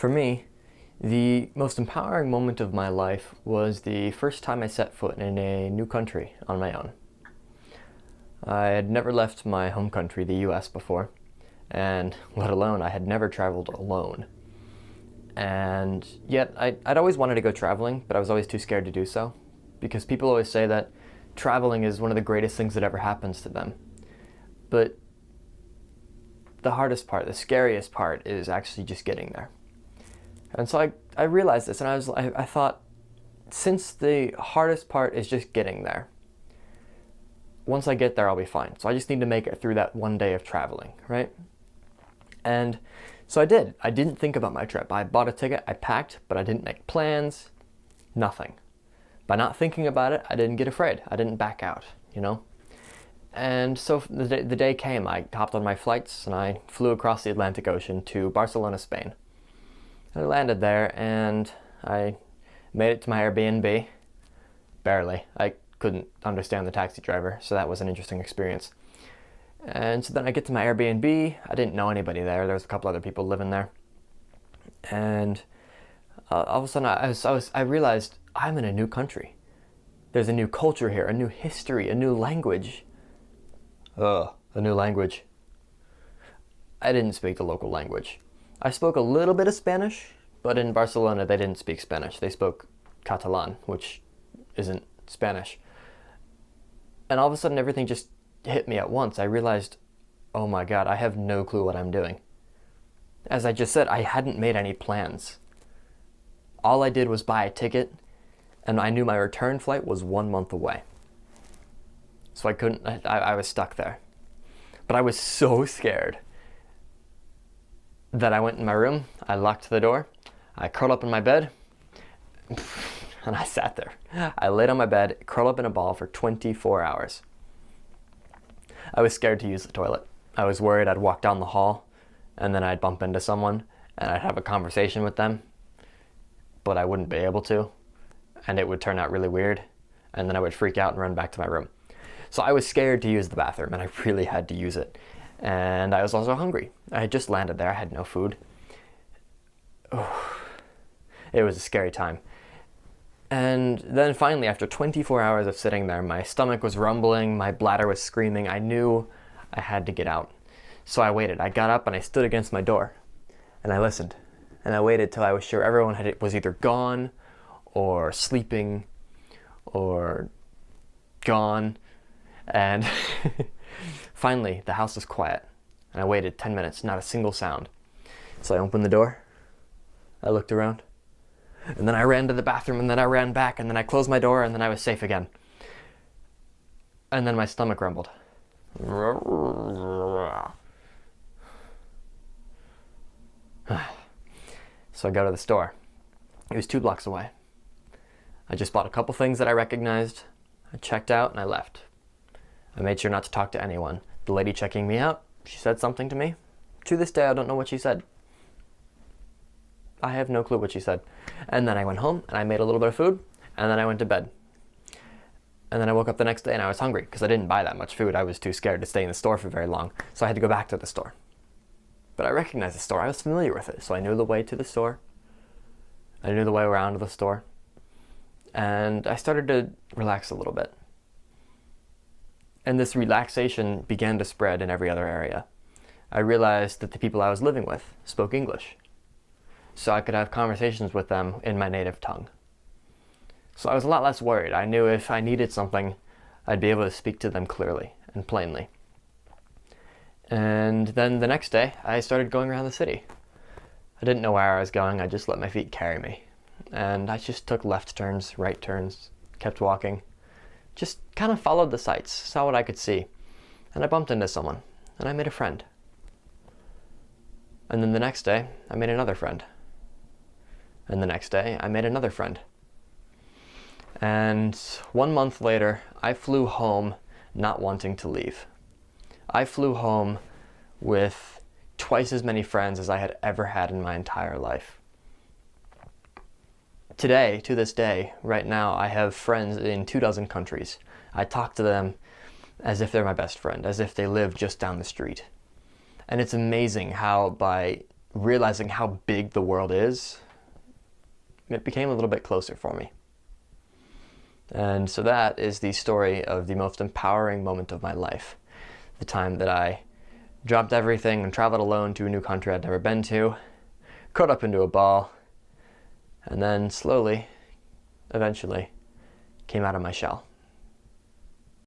For me, the most empowering moment of my life was the first time I set foot in a new country on my own. I had never left my home country, the US, before, and let alone I had never traveled alone. And yet I'd always wanted to go traveling, but I was always too scared to do so, because people always say that traveling is one of the greatest things that ever happens to them. But the hardest part, the scariest part, is actually just getting there. And so I realized this, and I thought, since the hardest part is just getting there, once I get there, I'll be fine. So I just need to make it through that one day of traveling, right? And so I did. I didn't think about my trip. I bought a ticket, I packed, but I didn't make plans, nothing. By not thinking about it, I didn't get afraid. I didn't back out, you know? And so the day came. I hopped on my flights, and I flew across the Atlantic Ocean to Barcelona, Spain. I landed there, and I made it to my Airbnb. Barely. I couldn't understand the taxi driver, so that was an interesting experience. And so then I get to my Airbnb. I didn't know anybody there. There was a couple other people living there. And all of a sudden I realized I'm in a new country. There's a new culture here, a new history, a new language. A new language. I didn't speak the local language. I spoke a little bit of Spanish, but in Barcelona they didn't speak Spanish. They spoke Catalan, which isn't Spanish. And all of a sudden everything just hit me at once. I realized, oh my God, I have no clue what I'm doing. As I just said, I hadn't made any plans. All I did was buy a ticket, and I knew my return flight was 1 month away. So I was stuck there. But I was so scared that I went in my room, I locked the door, I curled up in my bed, and I sat there. I laid on my bed, curled up in a ball for 24 hours. I was scared to use the toilet. I was worried I'd walk down the hall, and then I'd bump into someone, and I'd have a conversation with them, but I wouldn't be able to, and it would turn out really weird, and then I would freak out and run back to my room. So I was scared to use the bathroom, and I really had to use it. And I was also hungry. I had just landed there. I had no food. Oh, it was a scary time. And then finally, after 24 hours of sitting there, my stomach was rumbling, my bladder was screaming. I knew I had to get out. So I waited. I got up and I stood against my door. And I listened. And I waited till I was sure everyone was either gone or sleeping or gone. And finally, the house was quiet, and I waited 10 minutes, not a single sound. So I opened the door, I looked around, and then I ran to the bathroom, and then I ran back, and then I closed my door, and then I was safe again. And then my stomach rumbled. So I go to the store. It was 2 blocks away. I just bought a couple things that I recognized, I checked out, and I left. I made sure not to talk to anyone. The lady checking me out, she said something to me. To this day, I don't know what she said. I have no clue what she said. And then I went home, and I made a little bit of food, and then I went to bed. And then I woke up the next day, and I was hungry, because I didn't buy that much food. I was too scared to stay in the store for very long, so I had to go back to the store. But I recognized the store. I was familiar with it, so I knew the way to the store. I knew the way around to the store. And I started to relax a little bit. And this relaxation began to spread in every other area. I realized that the people I was living with spoke English, so I could have conversations with them in my native tongue. So I was a lot less worried. I knew if I needed something, I'd be able to speak to them clearly and plainly. And then the next day, I started going around the city. I didn't know where I was going. I just let my feet carry me. And I just took left turns, right turns, kept walking. Just kind of followed the sights, saw what I could see. And I bumped into someone, and I made a friend. And then the next day, I made another friend. And the next day, I made another friend. And 1 month later, I flew home not wanting to leave. I flew home with twice as many friends as I had ever had in my entire life. Today, to this day, right now, I have friends in 24 countries. I talk to them as if they're my best friend, as if they live just down the street. And it's amazing how by realizing how big the world is, it became a little bit closer for me. And so that is the story of the most empowering moment of my life. The time that I dropped everything and traveled alone to a new country I'd never been to, curled up into a ball, and then slowly, eventually, came out of my shell.